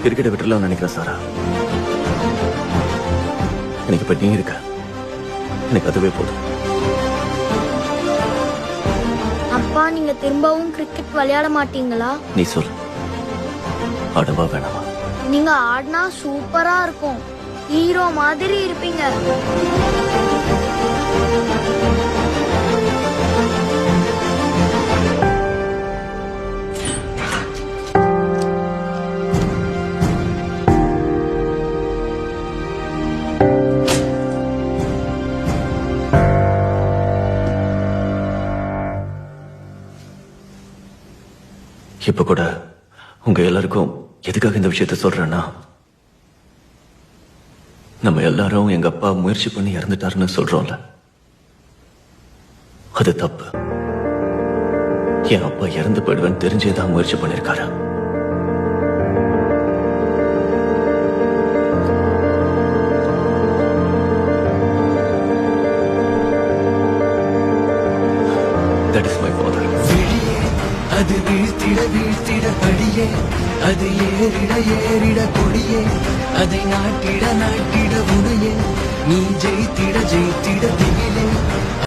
கிரிக்கெட்டை விட்டுலாம் நினைக்கிறேன் சாரா. எனக்கு இப்ப நீ இருக்க, எனக்கு அதுவே போதும். அப்பா, நீங்க திரும்பவும் கிரிக்கெட் விளையாட மாட்டீங்களா? நீ சொல், ஆடவா வேணாமா? நீங்க ஆடினா சூப்பரா இருக்கும். ஹீரோ மாதிரி இருப்பீங்க. இப்ப கூட உங்க எல்லாருக்கும் எதுக்காக இந்த விஷயத்த சொல்றேன்னா, நம்ம எல்லாரும் எங்க அப்பா முயற்சி பண்ணி இறந்துட்டாருன்னு சொல்றோம்ல, அது தப்பு. என் அப்பா இறந்து போயிடுவேன் தெரிஞ்சேதான் முயற்சி பண்ணிருக்காரு. That is my father. அது வீழ்த்திட வீழ்த்திட படியே, அது ஏறிட ஏறிட கொடியே, அதை நாட்டிட நாட்டிட உடையே, நீ ஜெயித்திட ஜெயித்திட திகிலே.